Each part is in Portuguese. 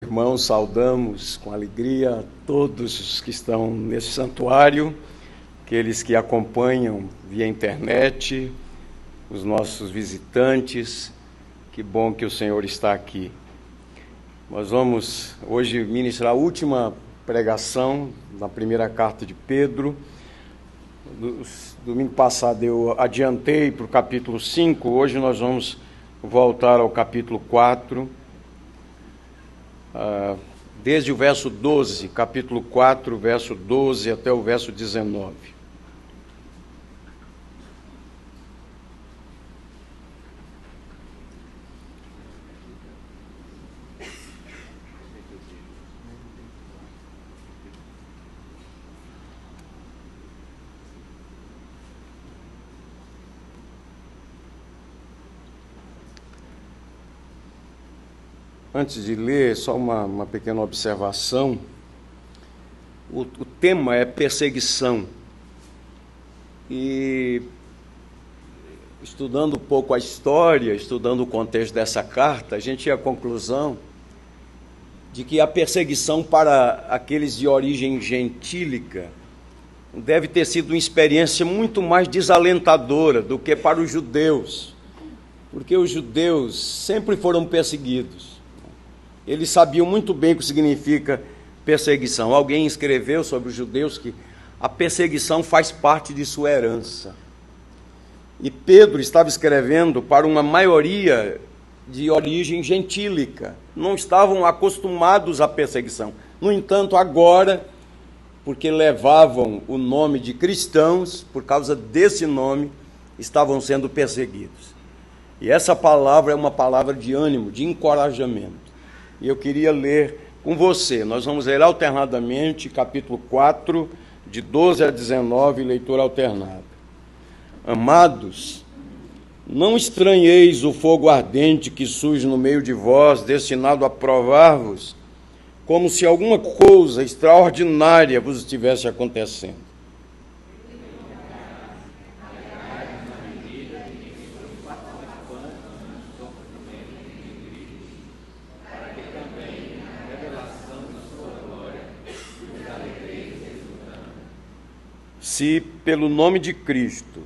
Irmãos, saudamos com alegria todos os que estão nesse santuário, aqueles que acompanham via internet, os nossos visitantes. Que bom que o Senhor está aqui. Nós vamos hoje ministrar a última pregação na primeira carta de Pedro. Domingo passado eu adiantei para o capítulo 5, hoje nós vamos voltar ao capítulo 4. Desde o verso 12, capítulo 4, verso 12 até o verso 19. Antes de ler, só uma pequena observação. O tema é perseguição. E estudando um pouco a história, estudando o contexto dessa carta, a gente chega à conclusão de que a perseguição para aqueles de origem gentílica deve ter sido uma experiência muito mais desalentadora do que para os judeus, porque os judeus sempre foram perseguidos. Eles sabiam muito bem o que significa perseguição. Alguém escreveu sobre os judeus que a perseguição faz parte de sua herança. E Pedro estava escrevendo para uma maioria de origem gentílica. Não estavam acostumados à perseguição. No entanto, agora, porque levavam o nome de cristãos, por causa desse nome, estavam sendo perseguidos. E essa palavra é uma palavra de ânimo, de encorajamento. E eu queria ler com você. Nós vamos ler alternadamente, capítulo 4, de 12 a 19, leitura alternada. Amados, não estranheis o fogo ardente que surge no meio de vós, destinado a provar-vos, como se alguma coisa extraordinária vos estivesse acontecendo. Se pelo nome de Cristo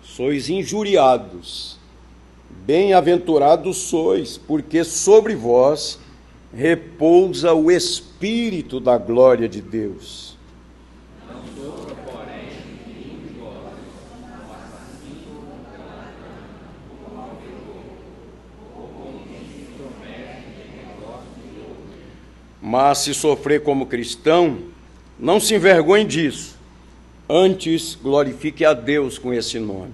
sois injuriados, bem-aventurados sois, porque sobre vós repousa o Espírito da glória de Deus. Não sofra, porém, nenhum de vós, como assassino, ou ladrão, ou malfeitor, ou como quem se intromete em negócio de outro. Mas se sofrer como cristão, não se envergonhe disso. Antes, glorifique a Deus com esse nome.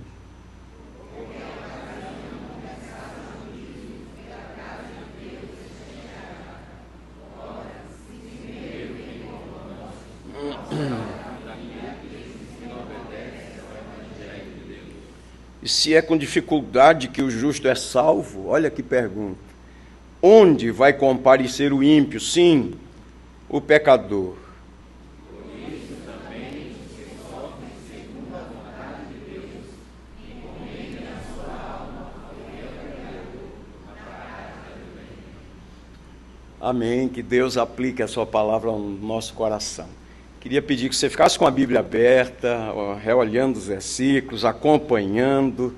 E se é com dificuldade que o justo é salvo, olha que pergunta. Onde vai comparecer o ímpio? Sim, o pecador. Amém, que Deus aplique a sua palavra ao nosso coração. Queria pedir que você ficasse com a Bíblia aberta, reolhando os versículos, acompanhando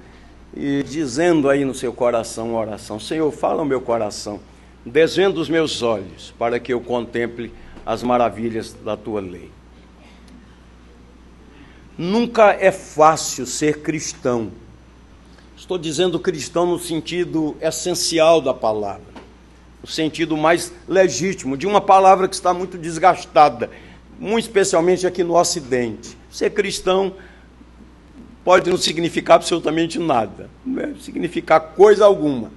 e dizendo aí no seu coração uma oração. Senhor, fala ao meu coração, desvenda os meus olhos, para que eu contemple as maravilhas da tua lei. Nunca é fácil ser cristão. Estou dizendo cristão no sentido essencial da palavra, o sentido mais legítimo, de uma palavra que está muito desgastada, muito especialmente aqui no Ocidente. Ser cristão pode não significar absolutamente nada, não significar coisa alguma,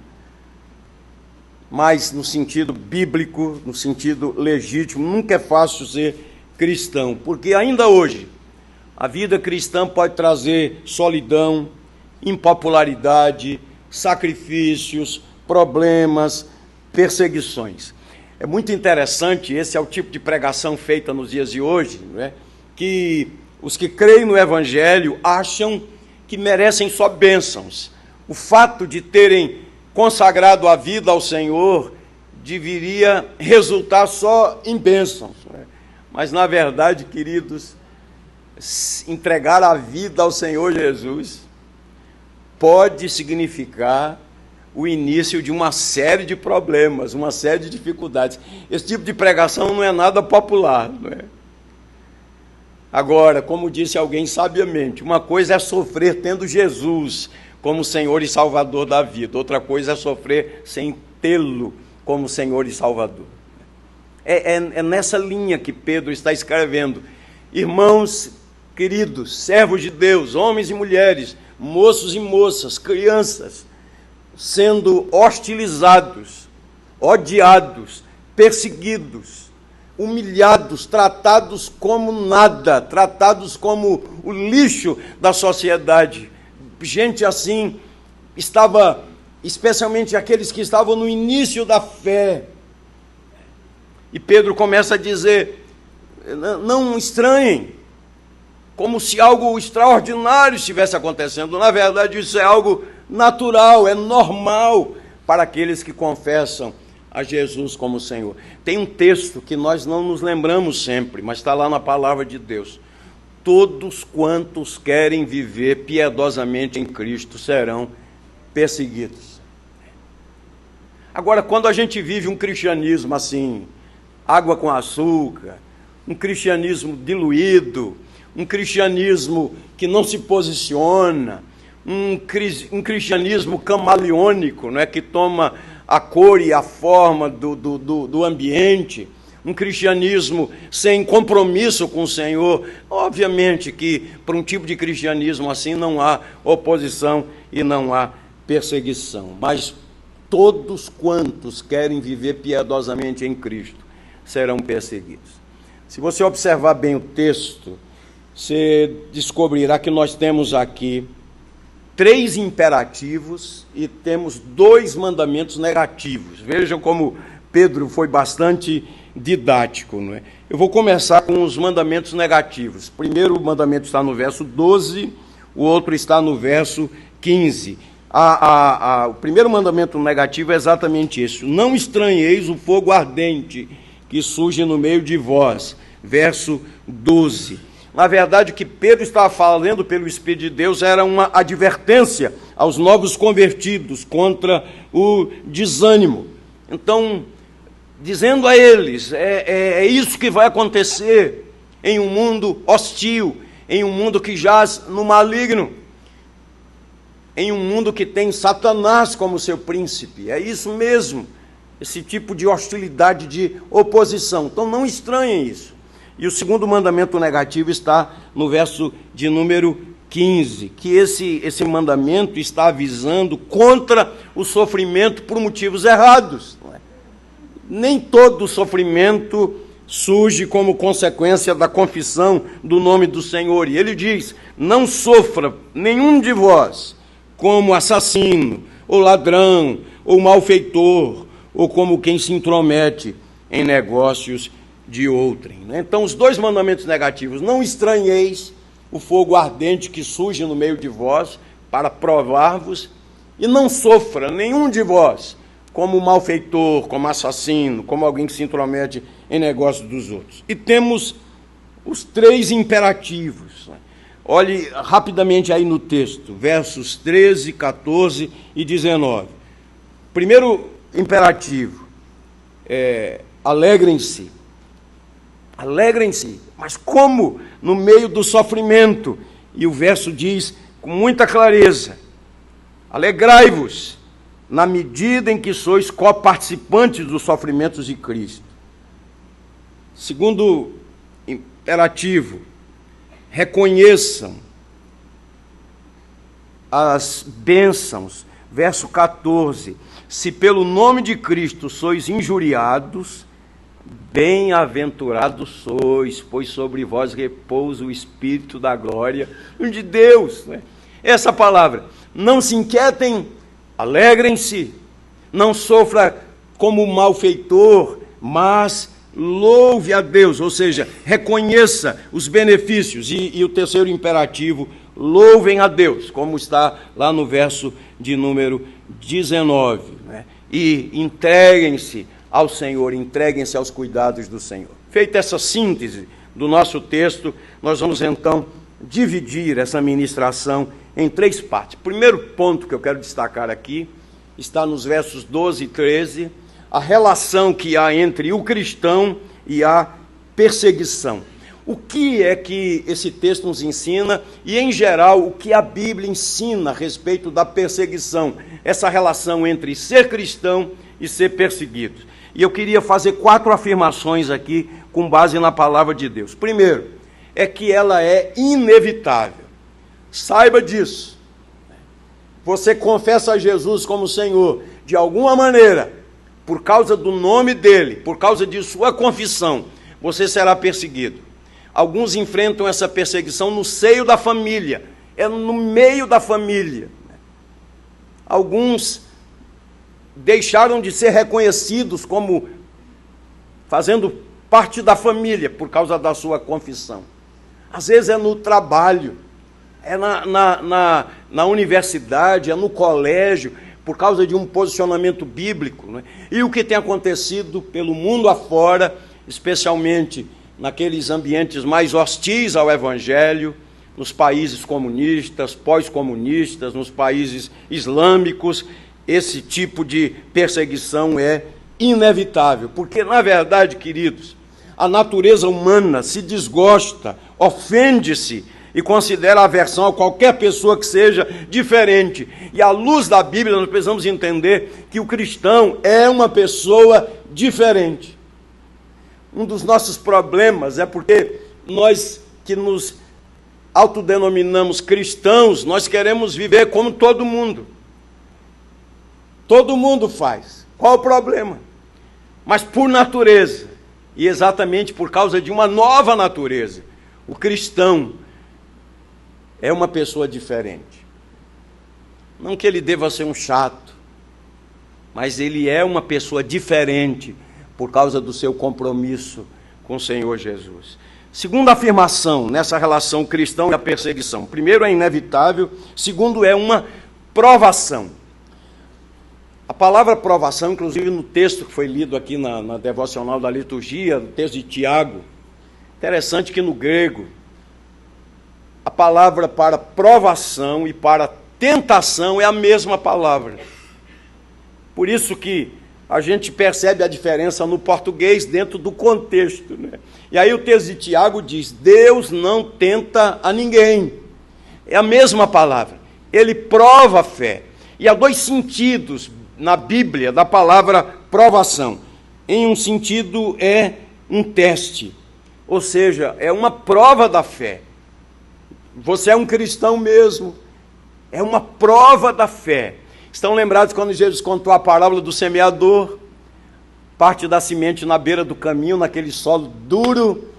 mas no sentido bíblico, no sentido legítimo, nunca é fácil ser cristão, porque ainda hoje a vida cristã pode trazer solidão, impopularidade, sacrifícios, problemas, perseguições. É muito interessante, esse é o tipo de pregação feita nos dias de hoje, não é? Que os que creem no Evangelho acham que merecem só bênçãos. O fato de terem consagrado a vida ao Senhor deveria resultar só em bênçãos, né? Mas, na verdade, queridos, entregar a vida ao Senhor Jesus pode significar o início de uma série de problemas, uma série de dificuldades. Esse tipo de pregação não é nada popular, não é? Agora, como disse alguém sabiamente, uma coisa é sofrer tendo Jesus como Senhor e Salvador da vida, outra coisa é sofrer sem tê-lo como Senhor e Salvador. É nessa linha que Pedro está escrevendo. Irmãos queridos, servos de Deus, homens e mulheres, moços e moças, crianças, sendo hostilizados, odiados, perseguidos, humilhados, tratados como nada, tratados como o lixo da sociedade. Gente assim estava, especialmente aqueles que estavam no início da fé. E Pedro começa a dizer, não estranhem, como se algo extraordinário estivesse acontecendo. Na verdade, isso é algo natural, é normal para aqueles que confessam a Jesus como Senhor. Tem um texto que nós não nos lembramos sempre, mas está lá na palavra de Deus. Todos quantos querem viver piedosamente em Cristo serão perseguidos. Agora, quando a gente vive um cristianismo assim, água com açúcar, um cristianismo diluído, um cristianismo que não se posiciona, um cristianismo camaleônico, não é, que toma a cor e a forma do ambiente, um cristianismo sem compromisso com o Senhor. Obviamente que para um tipo de cristianismo assim não há oposição e não há perseguição, mas todos quantos querem viver piedosamente em Cristo serão perseguidos. Se você observar bem o texto, você descobrirá que nós temos aqui 3 imperativos e temos 2 mandamentos negativos. Vejam como Pedro foi bastante didático, não é? Eu vou começar com os mandamentos negativos. O primeiro mandamento está no verso 12, o outro está no verso 15. O primeiro mandamento negativo é exatamente isso: não estranheis o fogo ardente que surge no meio de vós. Verso 12. Na verdade, o que Pedro estava falando pelo Espírito de Deus era uma advertência aos novos convertidos contra o desânimo. Então, dizendo a eles, é isso que vai acontecer em um mundo hostil, em um mundo que jaz no maligno, em um mundo que tem Satanás como seu príncipe. É isso mesmo, esse tipo de hostilidade, de oposição. Então, não estranhem isso. E o segundo mandamento negativo está no verso de número 15, que esse mandamento está avisando contra o sofrimento por motivos errados. Não é? Nem todo sofrimento surge como consequência da confissão do nome do Senhor. E ele diz, não sofra nenhum de vós como assassino, ou ladrão, ou malfeitor, ou como quem se intromete em negócios de outrem. Então, os 2 mandamentos negativos: não estranheis o fogo ardente que surge no meio de vós para provar-vos, e não sofra nenhum de vós como malfeitor, como assassino, como alguém que se intromete em negócios dos outros. E temos os 3 imperativos. Olhe rapidamente aí no texto, versos 13, 14 e 19. Primeiro imperativo é: alegrem-se. Alegrem-se, mas como? No meio do sofrimento. E o verso diz com muita clareza: alegrai-vos na medida em que sois coparticipantes dos sofrimentos de Cristo. Segundo imperativo, reconheçam as bênçãos. Verso 14: se pelo nome de Cristo sois injuriados, bem-aventurados sois, pois sobre vós repousa o Espírito da glória de Deus. Né? Essa palavra, não se inquietem, alegrem-se, não sofra como malfeitor, mas louve a Deus, ou seja, reconheça os benefícios. E o terceiro imperativo, louvem a Deus, como está lá no verso de número 19. Né? E entreguem-se ao Senhor, entreguem-se aos cuidados do Senhor. Feita essa síntese do nosso texto, nós vamos então dividir essa ministração em 3 partes. O primeiro ponto que eu quero destacar aqui está nos versos 12 e 13, a relação que há entre o cristão e a perseguição. O que é que esse texto nos ensina e, em geral, o que a Bíblia ensina a respeito da perseguição, essa relação entre ser cristão e ser perseguido. E eu queria fazer 4 afirmações aqui com base na palavra de Deus. Primeiro, é que ela é inevitável. Saiba disso. Você confessa a Jesus como Senhor, de alguma maneira, por causa do nome dele, por causa de sua confissão, você será perseguido. Alguns enfrentam essa perseguição no seio da família, é no meio da família. Alguns deixaram de ser reconhecidos como fazendo parte da família por causa da sua confissão. Às vezes é no trabalho, é na universidade, é no colégio, por causa de um posicionamento bíblico, né? E o que tem acontecido pelo mundo afora, especialmente naqueles ambientes mais hostis ao Evangelho, nos países comunistas, pós-comunistas, nos países islâmicos, esse tipo de perseguição é inevitável, porque, na verdade, queridos, a natureza humana se desgosta, ofende-se e considera aversão a qualquer pessoa que seja diferente. E à luz da Bíblia, nós precisamos entender que o cristão é uma pessoa diferente. Um dos nossos problemas é porque nós que nos autodenominamos cristãos, nós queremos viver como todo mundo. Todo mundo faz. Qual o problema? Mas por natureza, e exatamente por causa de uma nova natureza, o cristão é uma pessoa diferente. Não que ele deva ser um chato, mas ele é uma pessoa diferente por causa do seu compromisso com o Senhor Jesus. Segunda afirmação nessa relação cristão e a perseguição. Primeiro, é inevitável. Segundo, é uma provação. A palavra provação, inclusive no texto que foi lido aqui na devocional da liturgia, no texto de Tiago, interessante que no grego, a palavra para provação e para tentação é a mesma palavra. Por isso que a gente percebe a diferença no português dentro do contexto, né? E aí o texto de Tiago diz: Deus não tenta a ninguém. É a mesma palavra. Ele prova a fé. E há 2 sentidos na Bíblia da palavra provação. Em um sentido é um teste, ou seja, é uma prova da fé. Você é um cristão mesmo, é uma prova da fé. Estão lembrados quando Jesus contou a parábola do semeador? Parte da semente na beira do caminho, naquele solo duro,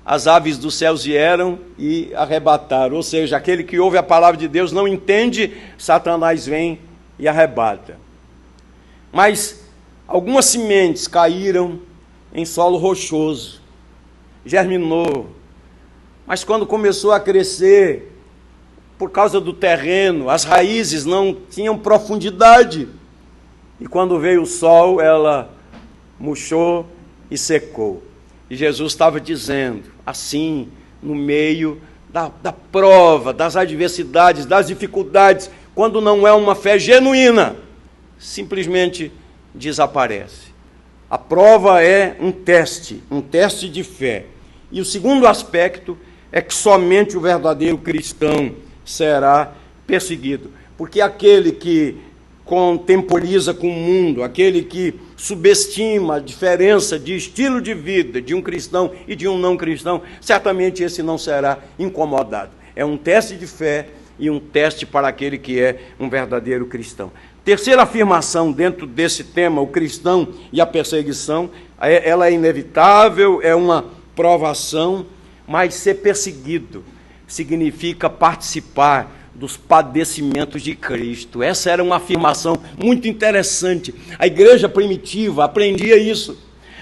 as aves dos céus vieram e arrebataram. Ou seja, aquele que ouve a palavra de Deus não entende, Satanás vem e arrebata. Mas algumas sementes caíram em solo rochoso, germinou, mas quando começou a crescer, por causa do terreno, as raízes não tinham profundidade, e quando veio o sol, ela murchou e secou. E Jesus estava dizendo, assim, no meio da prova, das adversidades, das dificuldades, quando não é uma fé genuína, simplesmente desaparece. A prova é um teste de fé. E o segundo aspecto é que somente o verdadeiro cristão será perseguido, porque aquele que contemporiza com o mundo, aquele que subestima a diferença de estilo de vida de um cristão e de um não cristão, certamente esse não será incomodado. É um teste de fé e um teste para aquele que é um verdadeiro cristão. Terceira afirmação dentro desse tema, o cristão e a perseguição, ela é inevitável, é uma provação, mas ser perseguido significa participar dos padecimentos de Cristo. Essa era uma afirmação muito interessante. A igreja primitiva aprendia isso.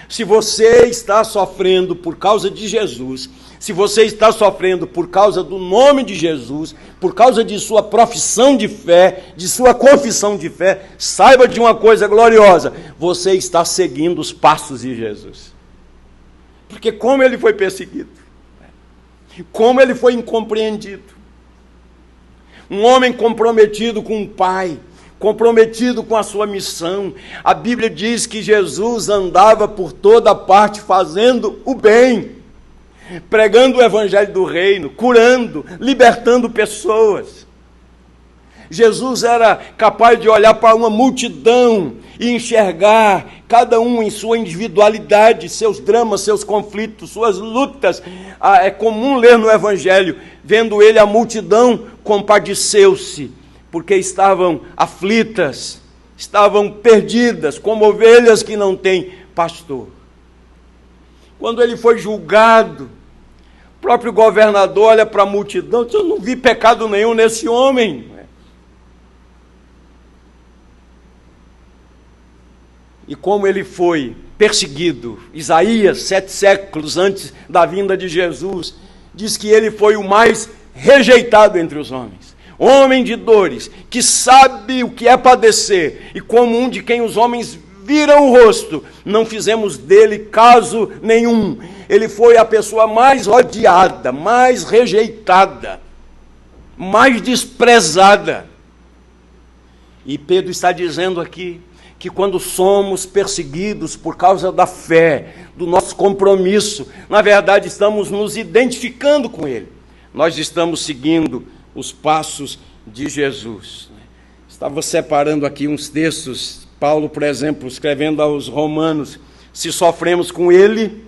Se você está sofrendo por causa de Jesus, se você está sofrendo por causa do nome de Jesus, por causa de sua profissão de fé, de sua confissão de fé, saiba de uma coisa gloriosa: você está seguindo os passos de Jesus. Porque como ele foi perseguido, como ele foi incompreendido, um homem comprometido com o Pai, comprometido com a sua missão. A Bíblia diz que Jesus andava por toda parte fazendo o bem, pregando o evangelho do reino, curando, libertando pessoas. Jesus era capaz de olhar para uma multidão e enxergar cada um em sua individualidade, seus dramas, seus conflitos, suas lutas. É comum ler no evangelho, vendo ele, a multidão compadeceu-se, porque estavam aflitas, estavam perdidas, como ovelhas que não têm pastor. Quando ele foi julgado, o próprio governador olha para a multidão e diz: eu não vi pecado nenhum nesse homem. E como ele foi perseguido, Isaías, 7 séculos antes da vinda de Jesus, diz que ele foi o mais rejeitado entre os homens. Homem de dores, que sabe o que é padecer, e como um de quem os homens viram o rosto, não fizemos dele caso nenhum. Ele foi a pessoa mais odiada, mais rejeitada, mais desprezada. E Pedro está dizendo aqui que quando somos perseguidos por causa da fé, do nosso compromisso, na verdade estamos nos identificando com ele. Nós estamos seguindo os passos de Jesus. Estava separando aqui uns textos. Paulo, por exemplo, escrevendo aos Romanos: se sofremos com ele,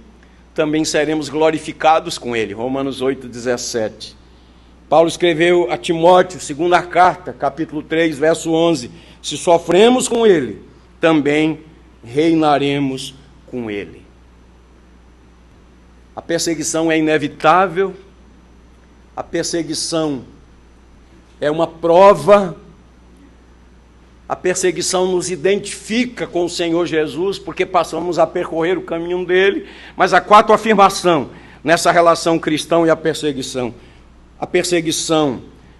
também seremos glorificados com ele. Romanos 8:17. Paulo escreveu a Timóteo, segunda carta, capítulo 3, verso 11: se sofremos com ele, também reinaremos com ele. A perseguição é inevitável, a perseguição é uma prova, a perseguição nos identifica com o Senhor Jesus, porque passamos a percorrer o caminho dele. Mas a quarta afirmação nessa relação cristão e a perseguição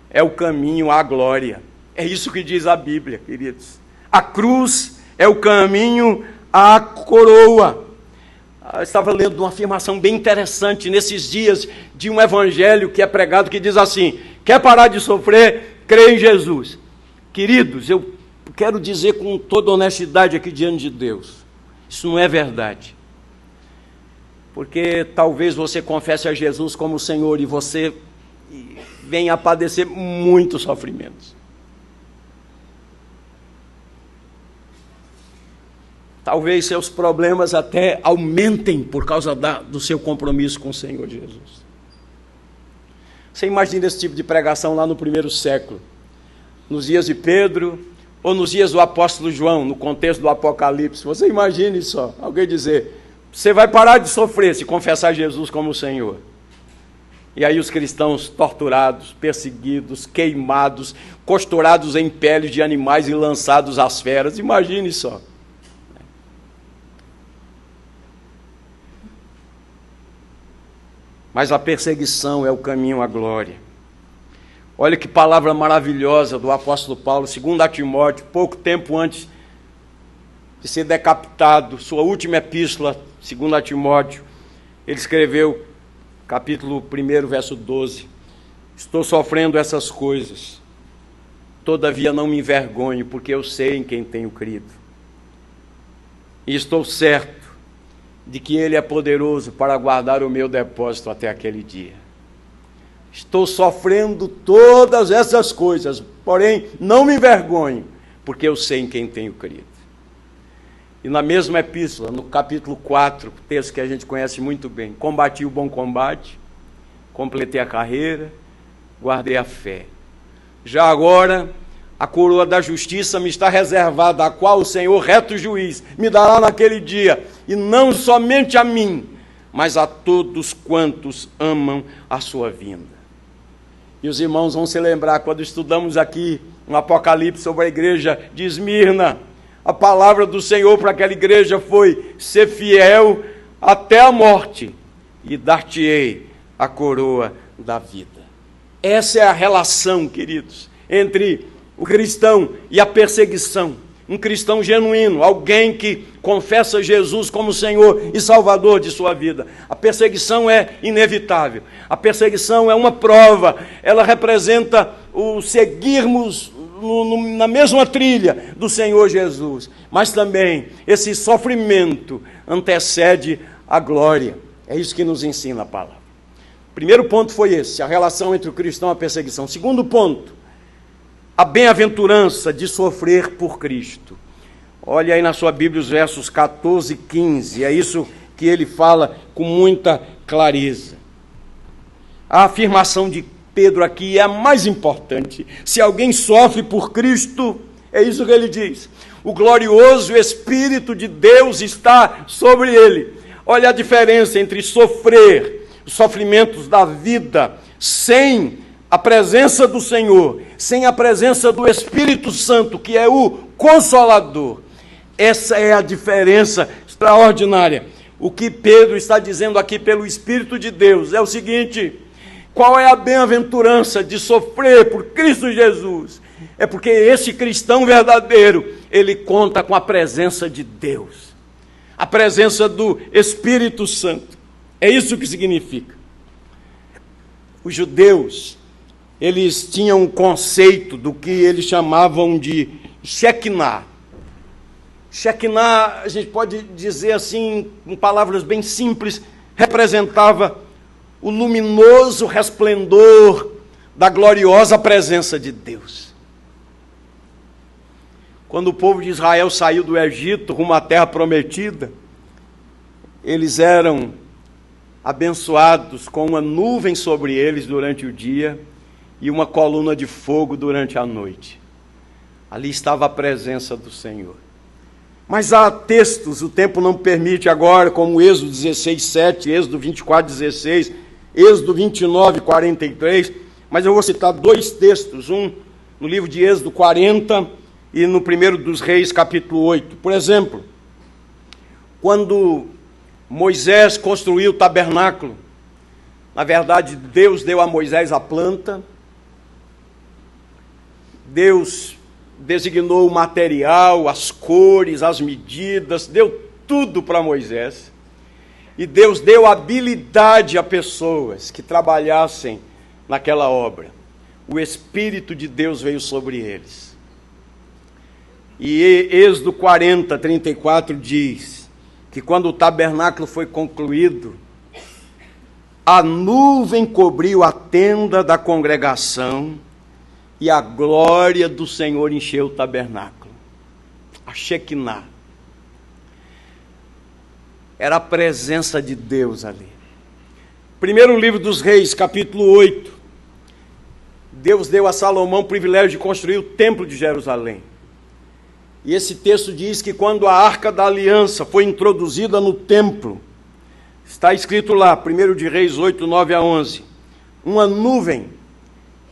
é o caminho à glória. É isso que diz a Bíblia, queridos. A cruz é o caminho à coroa. Eu estava lendo uma afirmação bem interessante nesses dias de um evangelho que é pregado, que diz assim: quer parar de sofrer? Crê em Jesus. Queridos, eu quero dizer com toda honestidade aqui diante de Deus, isso não é verdade. Porque talvez você confesse a Jesus como Senhor e você venha a padecer muitos sofrimentos. Talvez seus problemas até aumentem por causa do seu compromisso com o Senhor Jesus. Você imagina esse tipo de pregação lá no primeiro século, nos dias de Pedro, ou nos dias do apóstolo João, no contexto do Apocalipse. Você imagine só, alguém dizer: você vai parar de sofrer se confessar Jesus como Senhor. E aí os cristãos torturados, perseguidos, queimados, costurados em peles de animais e lançados às feras. Imagine só. Mas a perseguição é o caminho à glória. Olha que palavra maravilhosa do apóstolo Paulo, 2 Timóteo, pouco tempo antes de ser decapitado, sua última epístola, 2 Timóteo, ele escreveu, capítulo 1, verso 12: estou sofrendo essas coisas, todavia não me envergonho, porque eu sei em quem tenho crido. E estou certo de que ele é poderoso para guardar o meu depósito até aquele dia. Estou sofrendo todas essas coisas, porém não me envergonho, porque eu sei em quem tenho crido. E na mesma epístola, no capítulo 4, texto que a gente conhece muito bem: combati o bom combate, completei a carreira, guardei a fé. Já agora, a coroa da justiça me está reservada, a qual o Senhor, reto juiz, me dará naquele dia, e não somente a mim, mas a todos quantos amam a sua vinda. E os irmãos vão se lembrar, quando estudamos aqui no Apocalipse sobre a igreja de Esmirna, A palavra do Senhor para aquela igreja foi: ser fiel até a morte, e dar-te-ei a coroa da vida. Essa é a relação, queridos, entre o cristão e a perseguição. Um cristão genuíno, alguém que confessa Jesus como Senhor e Salvador de sua vida. A perseguição é inevitável. A perseguição é uma prova. Ela representa o seguirmos na mesma trilha do Senhor Jesus. Mas também esse sofrimento antecede a glória. É isso que nos ensina a palavra. O primeiro ponto foi esse, a relação entre o cristão e a perseguição. Segundo ponto, a bem-aventurança de sofrer por Cristo. Olha aí na sua Bíblia os versos 14 e 15. É isso que ele fala com muita clareza. A afirmação de Pedro aqui é a mais importante. Se alguém sofre por Cristo, é isso que ele diz: o glorioso Espírito de Deus está sobre ele. Olha a diferença entre sofrer os sofrimentos da vida sem a presença do Senhor, sem a presença do Espírito Santo, que é o Consolador. Essa é a diferença extraordinária. O que Pedro está dizendo aqui pelo Espírito de Deus é o seguinte: qual é a bem-aventurança de sofrer por Cristo Jesus? É porque esse cristão verdadeiro, ele conta com a presença de Deus, a presença do Espírito Santo. É isso que significa. Os judeus, eles tinham um conceito do que eles chamavam de Shekinah. Shekinah, a gente pode dizer assim, em palavras bem simples, representava o luminoso resplendor da gloriosa presença de Deus. Quando o povo de Israel saiu do Egito rumo à terra prometida, eles eram abençoados com uma nuvem sobre eles durante o dia e uma coluna de fogo durante a noite. Ali estava a presença do Senhor. Mas há textos, o tempo não permite agora, como Êxodo 16, 7, Êxodo 24, 16, Êxodo 29, 43, mas eu vou citar dois textos, um no livro de Êxodo 40 e no 1 dos Reis, capítulo 8. Por exemplo, quando Moisés construiu o tabernáculo, na verdade, Deus deu a Moisés a planta, Deus designou o material, as cores, as medidas, deu tudo para Moisés. E Deus deu habilidade a pessoas que trabalhassem naquela obra. O Espírito de Deus veio sobre eles. E Êxodo 40, 34 diz que quando o tabernáculo foi concluído, a nuvem cobriu a tenda da congregação e a glória do Senhor encheu o tabernáculo. A Shekinah. Era a presença de Deus ali. Primeiro livro dos Reis, capítulo 8. Deus deu a Salomão o privilégio de construir o templo de Jerusalém. E esse texto diz que quando a Arca da Aliança foi introduzida no templo, está escrito lá, 1 de Reis 8, 9 a 11, uma nuvem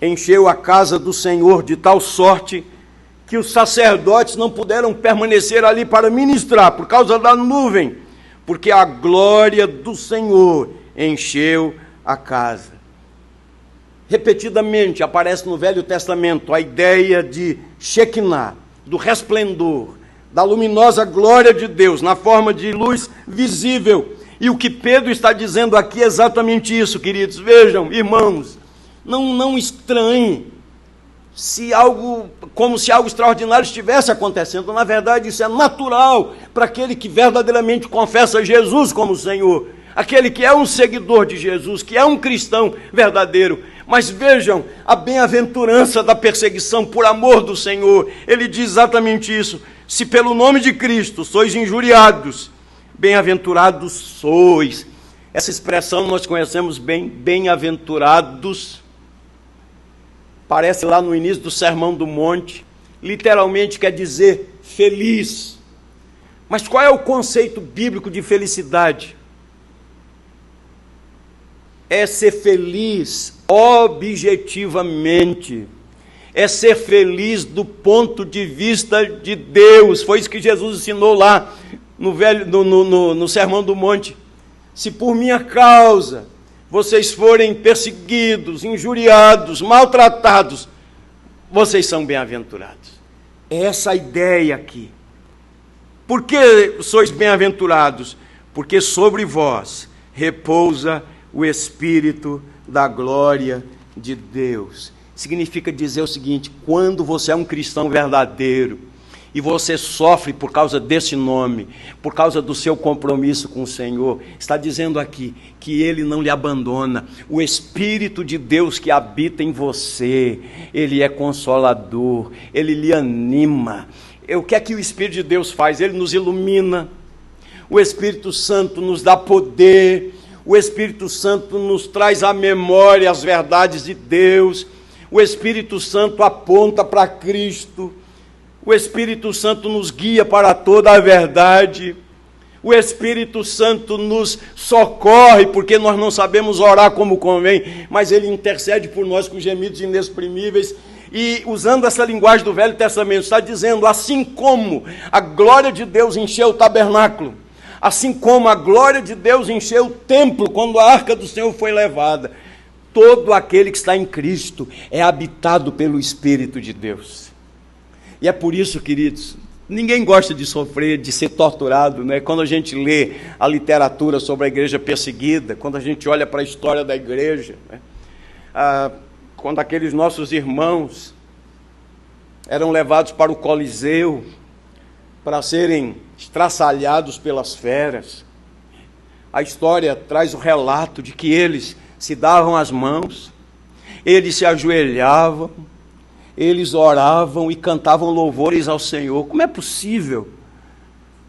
encheu a casa do Senhor de tal sorte que os sacerdotes não puderam permanecer ali para ministrar por causa da nuvem, porque a glória do Senhor encheu a casa. Repetidamente aparece no Velho Testamento a ideia de Shekinah, do resplendor, da luminosa glória de Deus, na forma de luz visível. E o que Pedro está dizendo aqui é exatamente isso, queridos. Vejam, irmãos, não estranhem como se algo extraordinário estivesse acontecendo. Na verdade, isso é natural para aquele que verdadeiramente confessa Jesus como Senhor, aquele que é um seguidor de Jesus, que é um cristão verdadeiro. Mas vejam a bem-aventurança da perseguição por amor do Senhor. Ele diz exatamente isso: se pelo nome de Cristo sois injuriados, bem-aventurados sois. Essa expressão nós conhecemos bem, bem-aventurados. Parece lá no início do Sermão do Monte. Literalmente quer dizer feliz. Mas qual é o conceito bíblico de felicidade? É ser feliz objetivamente. é ser feliz do ponto de vista de Deus. Foi isso que Jesus ensinou lá no Sermão do Monte. Se por minha causa vocês forem perseguidos, injuriados, maltratados, vocês são bem-aventurados. É essa a ideia aqui. Por que sois bem-aventurados? Porque sobre vós repousa o Espírito da glória de Deus. Significa dizer o seguinte: quando você é um cristão verdadeiro e você sofre por causa desse nome, por causa do seu compromisso com o Senhor, está dizendo aqui que Ele não lhe abandona. O Espírito de Deus que habita em você, Ele é consolador, Ele lhe anima. O que é que o Espírito de Deus faz? Ele nos ilumina. O Espírito Santo nos dá poder. O Espírito Santo nos traz à memória as verdades de Deus. O Espírito Santo aponta para Cristo. O Espírito Santo nos guia para toda a verdade. O Espírito Santo nos socorre, porque nós não sabemos orar como convém, mas Ele intercede por nós com gemidos inexprimíveis. E usando essa linguagem do Velho Testamento, está dizendo: assim como a glória de Deus encheu o tabernáculo, assim como a glória de Deus encheu o templo quando a arca do Senhor foi levada, todo aquele que está em Cristo é habitado pelo Espírito de Deus. E é por isso, queridos, ninguém gosta de sofrer, de ser torturado, né? Quando a gente lê a literatura sobre a igreja perseguida, quando a gente olha para a história da igreja, né? Quando aqueles nossos irmãos eram levados para o Coliseu para serem estraçalhados pelas feras, a história traz o relato de que eles se davam as mãos, eles se ajoelhavam, eles oravam e cantavam louvores ao Senhor. Como é possível?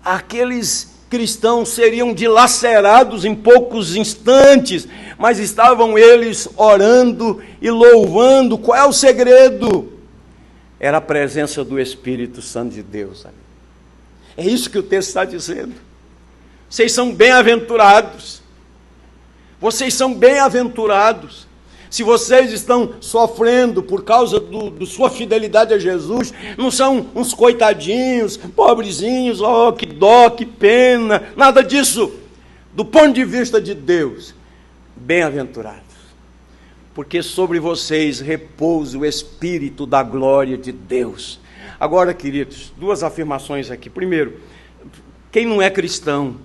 Aqueles cristãos seriam dilacerados em poucos instantes, mas estavam eles orando e louvando. Qual é o segredo? Era a presença do Espírito Santo de Deus. É isso que o texto está dizendo. Vocês são bem-aventurados. Vocês são bem-aventurados. Se vocês estão sofrendo por causa da sua fidelidade a Jesus, não são uns coitadinhos, pobrezinhos, oh, que dó, que pena, nada disso. Do ponto de vista de Deus, bem-aventurados, porque sobre vocês repousa o Espírito da glória de Deus. Agora, queridos, duas afirmações aqui. Primeiro, quem não é cristão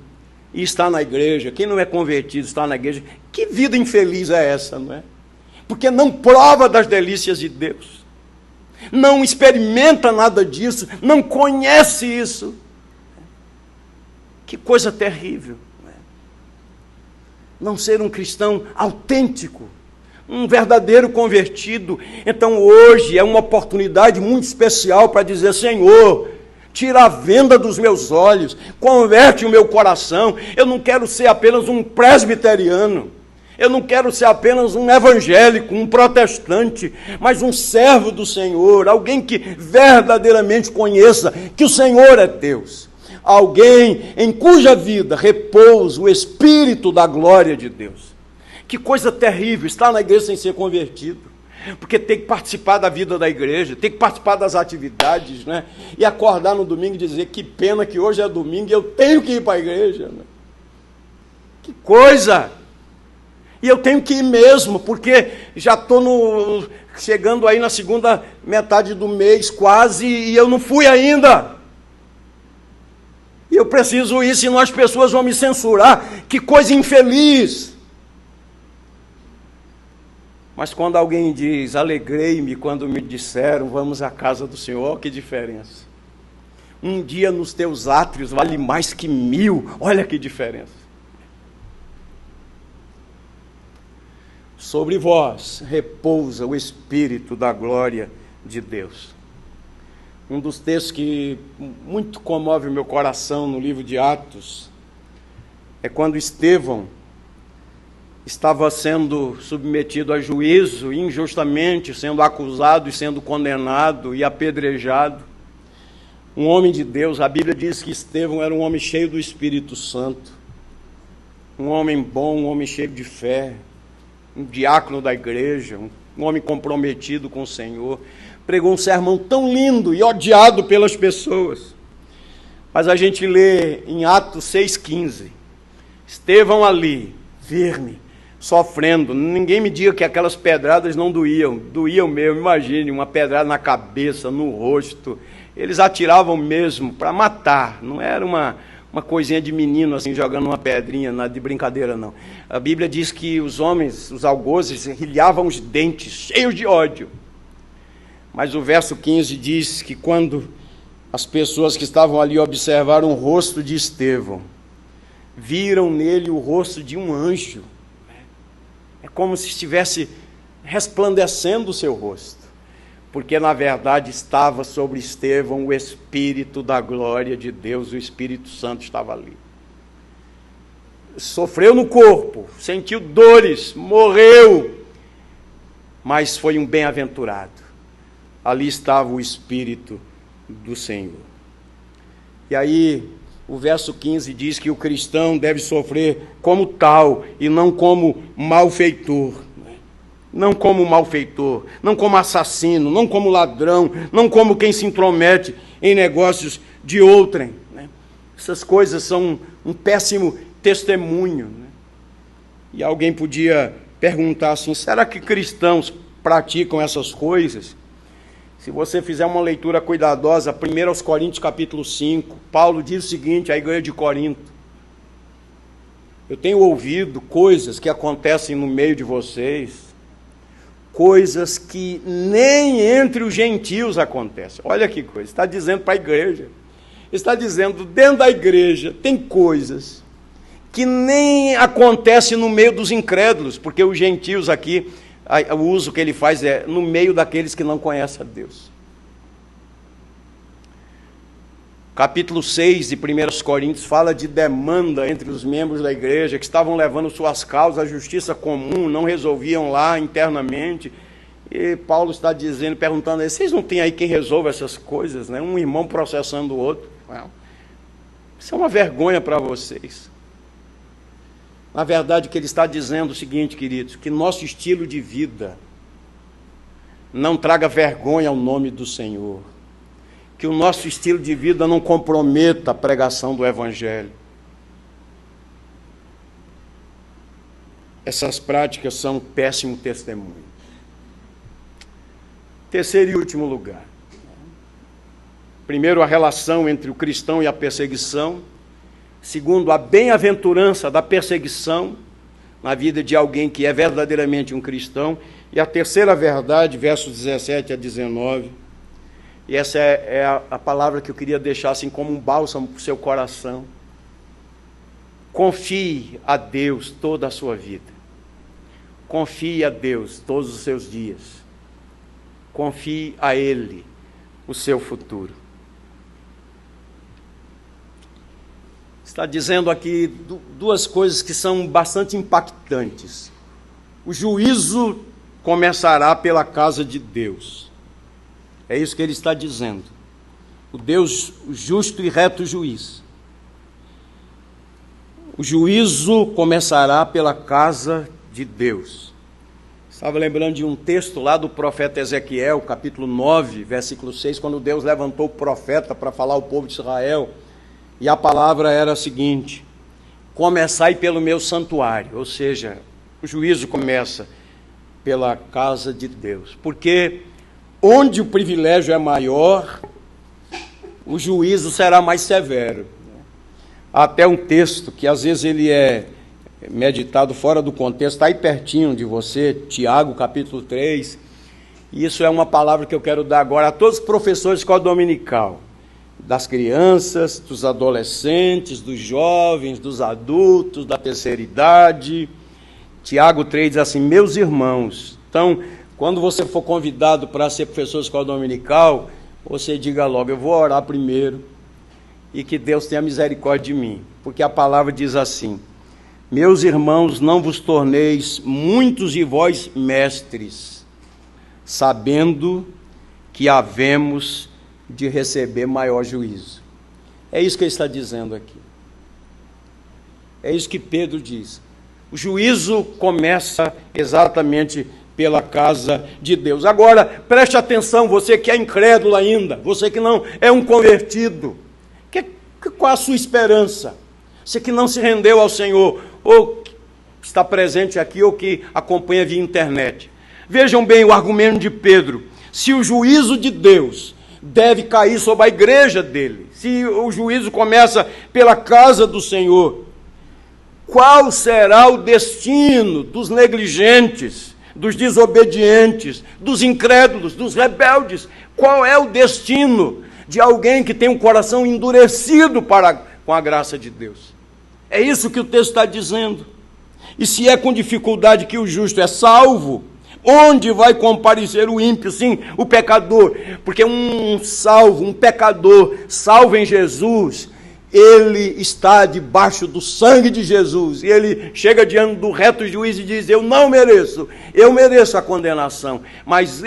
e está na igreja, quem não é convertido está na igreja, que vida infeliz é essa, não é? Porque não prova das delícias de Deus, não experimenta nada disso, não conhece isso. Que coisa terrível, não é? Não ser um cristão autêntico, um verdadeiro convertido. Então hoje é uma oportunidade muito especial para dizer: Senhor, tira a venda dos meus olhos, converte o meu coração. Eu não quero ser apenas um presbiteriano, eu não quero ser apenas um evangélico, um protestante, mas um servo do Senhor, alguém que verdadeiramente conheça que o Senhor é Deus, alguém em cuja vida repousa o Espírito da glória de Deus. Que coisa terrível estar na igreja sem ser convertido, porque tem que participar da vida da igreja, tem que participar das atividades, né? E acordar no domingo e dizer: que pena que hoje é domingo e eu tenho que ir para a igreja, né? Que coisa! E eu tenho que ir mesmo, porque já estou chegando aí na segunda metade do mês quase, e eu não fui ainda. E eu preciso ir, senão as pessoas vão me censurar. Que coisa infeliz! Mas quando alguém diz: alegrei-me quando me disseram, vamos à casa do Senhor, que diferença. Um dia nos teus átrios vale mais que 1000, olha que diferença. Sobre vós repousa o Espírito da glória de Deus. Um dos textos que muito comove o meu coração no livro de Atos é quando Estevão estava sendo submetido a juízo, injustamente sendo acusado e sendo condenado e apedrejado. Um homem de Deus, a Bíblia diz que Estevão era um homem cheio do Espírito Santo, um homem bom, um homem cheio de fé, um diácono da igreja, um homem comprometido com o Senhor. pregou um sermão tão lindo e odiado pelas pessoas. Mas a gente lê em Atos 6,15, Estevão ali, firme, sofrendo. Ninguém me diga que aquelas pedradas não doíam. Doíam mesmo, imagine, uma pedrada na cabeça, no rosto. Eles atiravam mesmo para matar. Não era uma coisinha de menino assim, jogando uma pedrinha de brincadeira, não. A Bíblia diz que os homens, os algozes, rilhavam os dentes, cheios de ódio. Mas o verso 15 diz que quando as pessoas que estavam ali observaram o rosto de Estevão, viram nele o rosto de um anjo. É como se estivesse resplandecendo o seu rosto, porque na verdade estava sobre Estevão o Espírito da glória de Deus, o Espírito Santo estava ali. Sofreu no corpo, sentiu dores, morreu, mas foi um bem-aventurado. Ali estava o Espírito do Senhor. E aí, o verso 15 diz que o cristão deve sofrer como tal e não como malfeitor. Não como malfeitor, não como assassino, não como ladrão, não como quem se intromete em negócios de outrem. Essas coisas são um péssimo testemunho. E alguém podia perguntar assim, será que cristãos praticam essas coisas? Se você fizer uma leitura cuidadosa, 1 aos Coríntios capítulo 5, Paulo diz o seguinte à igreja de Corinto: eu tenho ouvido coisas que acontecem no meio de vocês, coisas que nem entre os gentios acontecem. Olha que coisa, está dizendo para a igreja, está dizendo dentro da igreja tem coisas que nem acontecem no meio dos incrédulos, porque os gentios aqui, o uso que ele faz é no meio daqueles que não conhecem a Deus. Capítulo 6 de 1 Coríntios fala de demanda entre os membros da igreja que estavam levando suas causas à justiça comum, não resolviam lá internamente. E Paulo está dizendo, perguntando a eles, vocês não têm aí quem resolva essas coisas, né? Um irmão processando o outro. Isso é uma vergonha para vocês. Na verdade, o que ele está dizendo é o seguinte, queridos, que nosso estilo de vida não traga vergonha ao nome do Senhor. Que o nosso estilo de vida não comprometa a pregação do Evangelho. Essas práticas são um péssimo testemunho. Terceiro e último lugar. Primeiro, a relação entre o cristão e a perseguição. Segundo, a bem-aventurança da perseguição na vida de alguém que é verdadeiramente um cristão. E a terceira verdade, versos 17 a 19. E essa é a palavra que eu queria deixar assim como um bálsamo para o seu coração. Confie a Deus toda a sua vida. Confie a Deus todos os seus dias. Confie a Ele o seu futuro. Está dizendo aqui duas coisas que são bastante impactantes. O juízo começará pela casa de Deus. É isso que ele está dizendo. O Deus justo e reto juiz. O juízo começará pela casa de Deus. Estava lembrando de um texto lá do profeta Ezequiel, capítulo 9, versículo 6, quando Deus levantou o profeta para falar ao povo de Israel. E a palavra era a seguinte: começai pelo meu santuário. Ou seja, o juízo começa pela casa de Deus. Porque onde o privilégio é maior, o juízo será mais severo. Há até um texto que às vezes ele é meditado fora do contexto, está aí pertinho de você, Tiago, capítulo 3. E isso é uma palavra que eu quero dar agora a todos os professores de escola dominical, das crianças, dos adolescentes, dos jovens, dos adultos, da terceira idade. Tiago 3 diz assim: meus irmãos. Então, quando você for convidado para ser professor de escola dominical, você diga logo, eu vou orar primeiro e que Deus tenha misericórdia de mim. Porque a palavra diz assim: meus irmãos, não vos torneis muitos de vós mestres, sabendo que havemos de receber maior juízo. É isso que ele está dizendo aqui. É isso que Pedro diz. O juízo começa exatamente pela casa de Deus. Agora, preste atenção, você que é incrédulo ainda, você que não é um convertido, qual a sua esperança? Você que não se rendeu ao Senhor, ou está presente aqui, ou que acompanha via internet. Vejam bem o argumento de Pedro. Se o juízo de Deus deve cair sobre a igreja dele, se o juízo começa pela casa do Senhor, qual será o destino dos negligentes, dos desobedientes, dos incrédulos, dos rebeldes? Qual é o destino de alguém que tem um coração endurecido com a graça de Deus? É isso que o texto está dizendo. E se é com dificuldade que o justo é salvo, onde vai comparecer o ímpio? Sim, o pecador. Porque um pecador salvo em Jesus, ele está debaixo do sangue de Jesus, e ele chega diante do reto juiz e diz: eu mereço a condenação, mas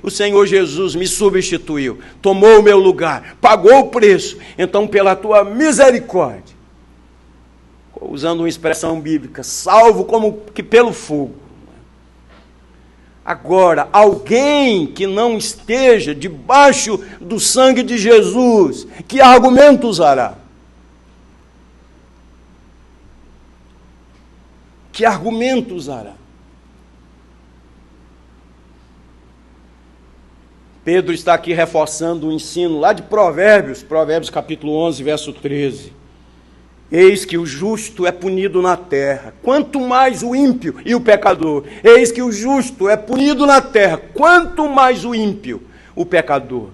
o Senhor Jesus me substituiu, tomou o meu lugar, pagou o preço, então pela tua misericórdia, usando uma expressão bíblica, salvo como que pelo fogo. Agora, alguém que não esteja debaixo do sangue de Jesus, que argumento usará? Que argumento usará? Pedro está aqui reforçando o ensino lá de Provérbios capítulo 11, verso 13. Eis que o justo é punido na terra, quanto mais o ímpio e o pecador. Eis que o justo é punido na terra, quanto mais o ímpio, o pecador.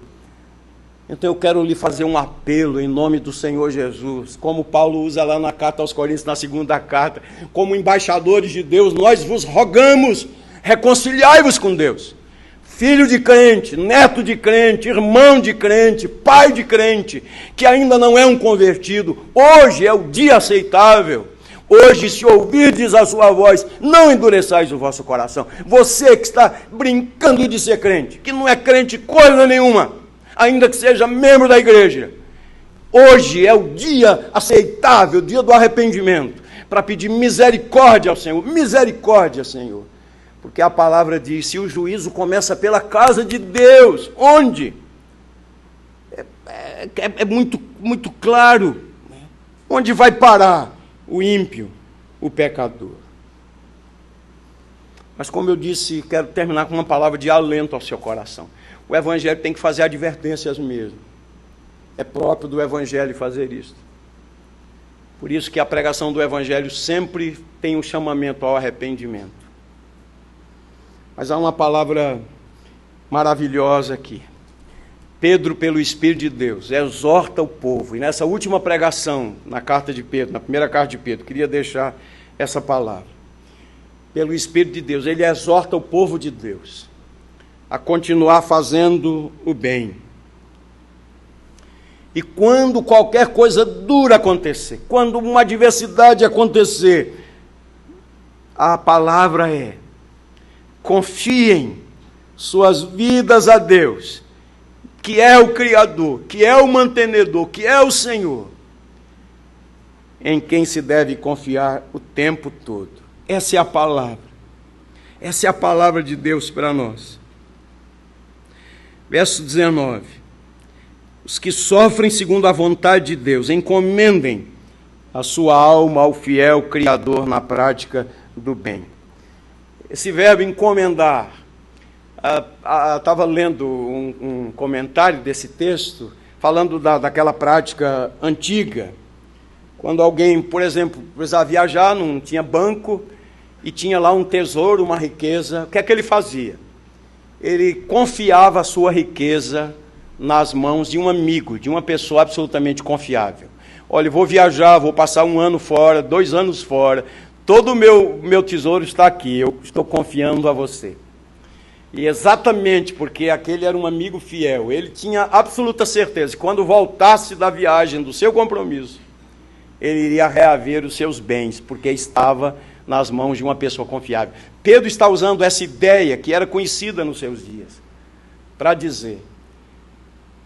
Então eu quero lhe fazer um apelo em nome do Senhor Jesus, como Paulo usa lá na carta aos Coríntios, na segunda carta, como embaixadores de Deus, nós vos rogamos, reconciliai-vos com Deus. Filho de crente, neto de crente, irmão de crente, pai de crente, que ainda não é um convertido, hoje é o dia aceitável. Hoje, se ouvirdes a sua voz, não endureçais o vosso coração. Você que está brincando de ser crente, que não é crente coisa nenhuma, ainda que seja membro da igreja, hoje é o dia aceitável, o dia do arrependimento, para pedir misericórdia ao Senhor. Misericórdia, Senhor. Porque a palavra diz: se o juízo começa pela casa de Deus, onde? É muito claro. Onde vai parar o ímpio, o pecador? Mas como eu disse, quero terminar com uma palavra de alento ao seu coração. O Evangelho tem que fazer advertências mesmo. É próprio do Evangelho fazer isso. Por isso que a pregação do Evangelho sempre tem um chamamento ao arrependimento. Mas há uma palavra maravilhosa aqui. Pedro, pelo Espírito de Deus, exorta o povo. E nessa última pregação, na primeira carta de Pedro, queria deixar essa palavra. Pelo Espírito de Deus, ele exorta o povo de Deus a continuar fazendo o bem. E quando qualquer coisa dura acontecer, quando uma adversidade acontecer, a palavra é: confiem suas vidas a Deus, que é o Criador, que é o mantenedor, que é o Senhor, em quem se deve confiar o tempo todo. Essa é a palavra. Essa é a palavra de Deus para nós. Verso 19. Os que sofrem segundo a vontade de Deus, encomendem a sua alma ao fiel Criador na prática do bem. Esse verbo encomendar, estava lendo um comentário desse texto, falando daquela prática antiga, quando alguém, por exemplo, precisava viajar, não tinha banco, e tinha lá um tesouro, uma riqueza, o que é que ele fazia? Ele confiava a sua riqueza nas mãos de um amigo, de uma pessoa absolutamente confiável. Olha, vou viajar, vou passar 1 ano fora, 2 anos fora, todo o meu tesouro está aqui, eu estou confiando a você. E exatamente porque aquele era um amigo fiel, ele tinha absoluta certeza que quando voltasse da viagem, do seu compromisso, ele iria reaver os seus bens, porque estava nas mãos de uma pessoa confiável. Pedro está usando essa ideia que era conhecida nos seus dias, para dizer,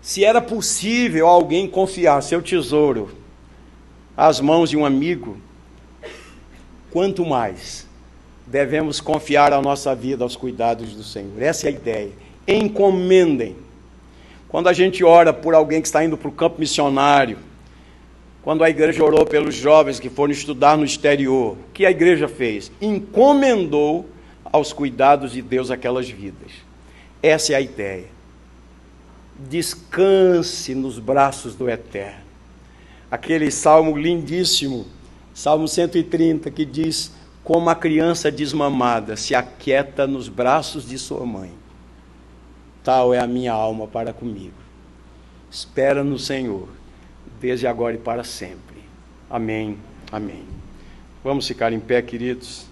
se era possível alguém confiar seu tesouro às mãos de um amigo, quanto mais devemos confiar a nossa vida aos cuidados do Senhor. Essa é a ideia. Encomendem. Quando a gente ora por alguém que está indo para o campo missionário, quando a igreja orou pelos jovens que foram estudar no exterior, o que a igreja fez? Encomendou aos cuidados de Deus aquelas vidas. Essa é a ideia. Descanse nos braços do Eterno. Aquele salmo lindíssimo, Salmo 130, que diz: como a criança desmamada se aquieta nos braços de sua mãe, tal é a minha alma para comigo. Espera no Senhor, desde agora e para sempre. Amém, amém. Vamos ficar em pé, queridos.